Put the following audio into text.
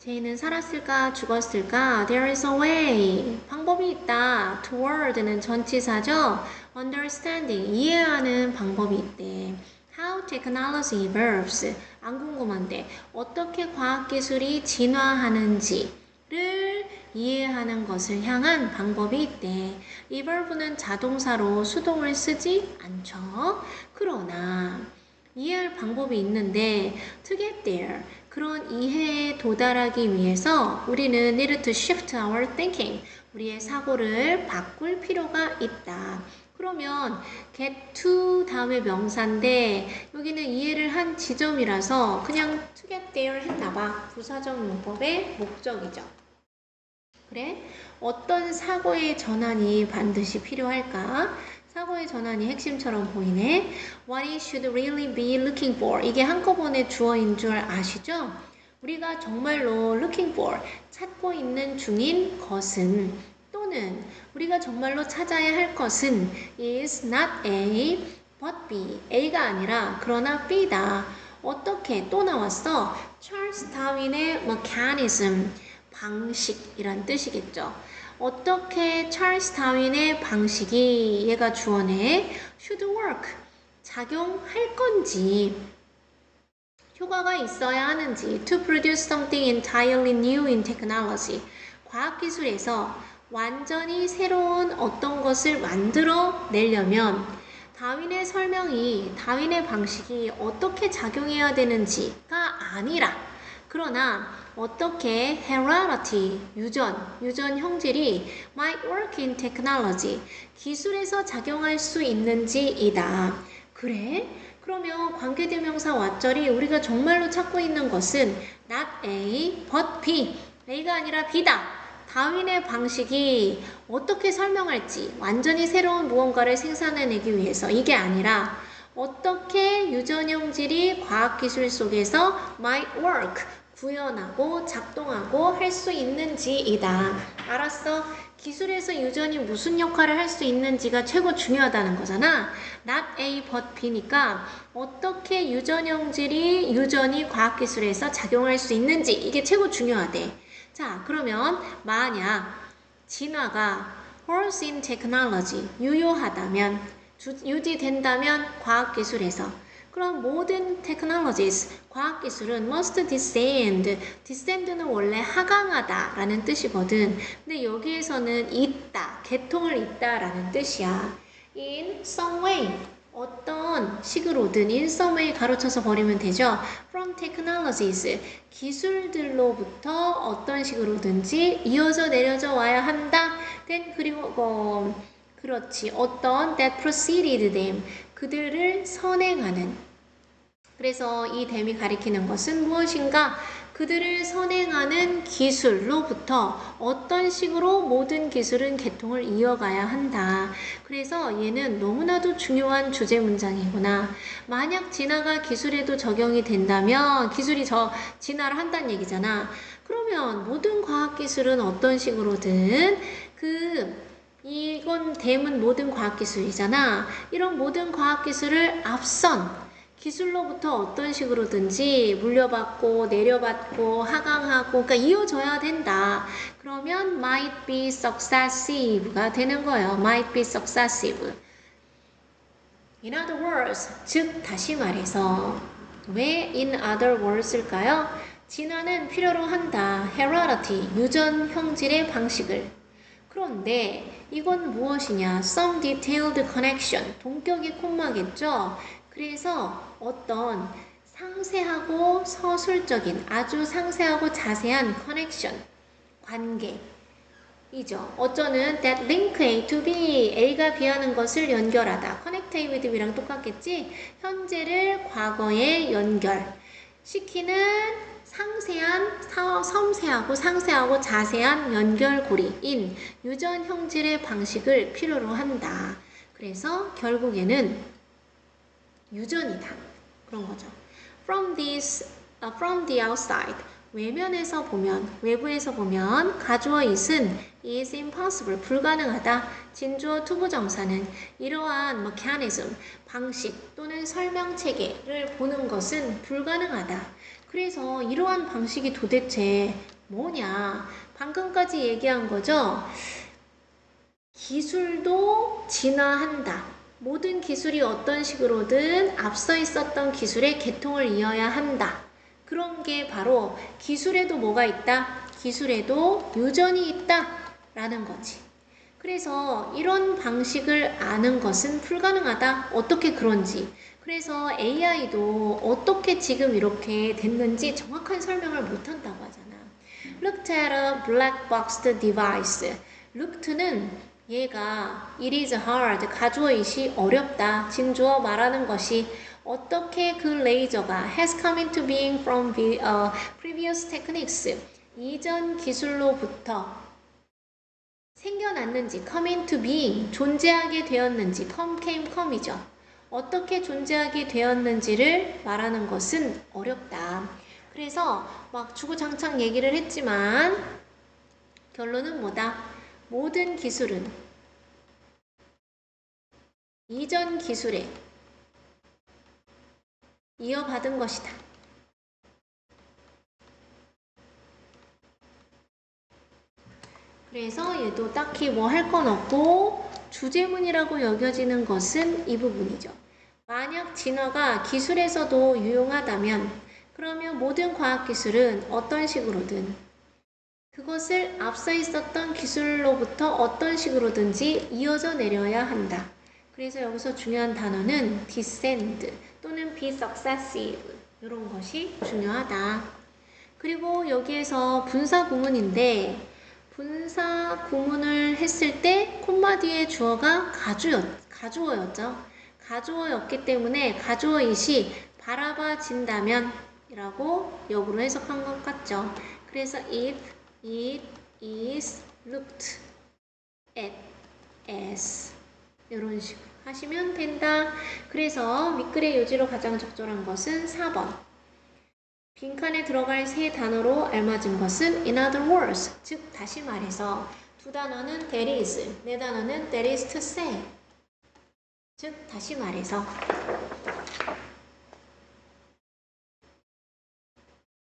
제이는 살았을까 죽었을까? There is a way. 방법이 있다. Toward는 전치사죠. Understanding. 이해하는 방법이 있대. How technology evolves. 안 궁금한데 어떻게 과학기술이 진화하는지를 이해하는 것을 향한 방법이 있대. evolve는 자동사로 수동을 쓰지 않죠. 그러나 이해할 방법이 있는데 to get there. 그런 이해에 도달하기 위해서 우리는 need to shift our thinking. 우리의 사고를 바꿀 필요가 있다. 그러면 get to 다음에 명사인데 여기는 이해를 한 지점이라서 그냥 to get there 했나봐. 부사적 용법의 목적이죠. 그래? 어떤 사고의 전환이 반드시 필요할까? 사고의 전환이 핵심처럼 보이네. What it should really be looking for. 이게 한꺼번에 주어인 줄 아시죠? 우리가 정말로 looking for, 찾고 있는 중인 것은 또는 우리가 정말로 찾아야 할 것은 is not A, but B. A가 아니라 그러나 B다. 어떻게 또 나왔어? 찰스 다윈의 mechanism, 방식이란 뜻이겠죠. 어떻게 찰스 다윈의 방식이 얘가 주어네 should work 작용할 건지 효과가 있어야 하는지 to produce something entirely new in technology 과학기술에서 완전히 새로운 어떤 것을 만들어 내려면 다윈의 설명이 다윈의 방식이 어떻게 작용해야 되는지가 아니라 그러나 어떻게 heredity, 유전 형질이 might work in technology, 기술에서 작용할 수 있는지이다. 그래? 그러면 관계대명사 왓절이 우리가 정말로 찾고 있는 것은 not A, but B. A가 아니라 B다. 다윈의 방식이 어떻게 설명할지 완전히 새로운 무언가를 생산해내기 위해서 이게 아니라 어떻게 유전형질이 과학기술 속에서 might work, 구현하고 작동하고 할 수 있는지이다. 알았어? 기술에서 유전이 무슨 역할을 할 수 있는지가 최고 중요하다는 거잖아. not A but B니까 어떻게 유전이 과학기술에서 작용할 수 있는지 이게 최고 중요하대. 자, 그러면 만약 진화가 horse in technology 유효하다면 유지된다면 과학기술에서 그럼 모든 technologies, 과학기술은 must descend. descend는 원래 하강하다 라는 뜻이거든. 근데 여기에서는 있다, 개통을 잇다라는 뜻이야. in some way, 어떤 식으로든 in some way 가로쳐서 버리면 되죠. from technologies, 기술들로부터 어떤 식으로든지 이어져 내려져 와야 한다. then 그리고 그렇지. 어떤 that preceded them. 그들을 선행하는. 그래서 이 them이 가리키는 것은 무엇인가? 그들을 선행하는 기술로부터 어떤 식으로 모든 기술은 개통을 이어가야 한다. 그래서 얘는 너무나도 중요한 주제 문장이구나. 만약 진화가 기술에도 적용이 된다면 기술이 진화를 한다는 얘기잖아. 그러면 모든 과학기술은 어떤 식으로든 이건 댐은 모든 과학기술이잖아. 이런 모든 과학기술을 앞선 기술로부터 어떤 식으로든지 물려받고 내려받고 하강하고 그러니까 이어져야 된다. 그러면 might be successive가 되는 거예요. might be successive. In other words, 즉 다시 말해서 왜 in other words일까요? 진화는 필요로 한다. heredity, 유전 형질의 방식을. 그런데 이건 무엇이냐? Some detailed connection, 동격의 콤마겠죠? 그래서 어떤 상세하고 서술적인, 아주 상세하고 자세한 connection, 관계이죠. 어쩌는 that link A to B, A가 B하는 것을 연결하다. connect A with B랑 똑같겠지? 현재를 과거에 연결시키는 섬세하고 상세하고 자세한 연결고리인 유전 형질의 방식을 필요로 한다. 그래서 결국에는 유전이다. 그런 거죠. From the outside, 외면에서 보면, 외부에서 보면 가주어 is은 is impossible, 불가능하다. 진주어 투부정사는 이러한 mechanism, 방식 또는 설명체계를 보는 것은 불가능하다. 그래서 이러한 방식이 도대체 뭐냐? 방금까지 얘기한 거죠? 기술도 진화한다. 모든 기술이 어떤 식으로든 앞서 있었던 기술의 계통을 이어야 한다. 그런 게 바로 기술에도 뭐가 있다? 기술에도 유전이 있다. 라는 거지. 그래서 이런 방식을 아는 것은 불가능하다. 어떻게 그런지. 그래서 AI도 어떻게 지금 이렇게 됐는지 정확한 설명을 못한다고 하잖아. Looked at a black boxed device. looked는 얘가 it is hard, 가주어잇이 어렵다, 징주어 말하는 것이 어떻게 그 레이저가 has come into being from previous techniques, 이전 기술로부터 생겨났는지, come into being, 존재하게 되었는지, come, came, come이죠. 어떻게 존재하게 되었는지를 말하는 것은 어렵다. 그래서 막 주구장창 얘기를 했지만 결론은 뭐다? 모든 기술은 이전 기술에 이어받은 것이다. 그래서 얘도 딱히 뭐 할 건 없고 주제문이라고 여겨지는 것은 이 부분이죠. 만약 진화가 기술에서도 유용하다면 그러면 모든 과학기술은 어떤 식으로든 그것을 앞서 있었던 기술로부터 어떤 식으로든지 이어져 내려야 한다. 그래서 여기서 중요한 단어는 descend 또는 be successive 이런 것이 중요하다. 그리고 여기에서 분사 구문인데 분사 구문을 했을 때 콤마 뒤에 주어가 가주어였죠. 가주어였기 때문에 가주어잇이 바라봐진다면 이라고 역으로 해석한 것 같죠. 그래서 if it is looked at as 이런 식으로 하시면 된다. 그래서 밑글의 요지로 가장 적절한 것은 4번. 빈칸에 들어갈 세 단어로 알맞은 것은 in other words, 즉 다시 말해서 두 단어는 that is, 네 단어는 that is to say. 즉 다시 말해서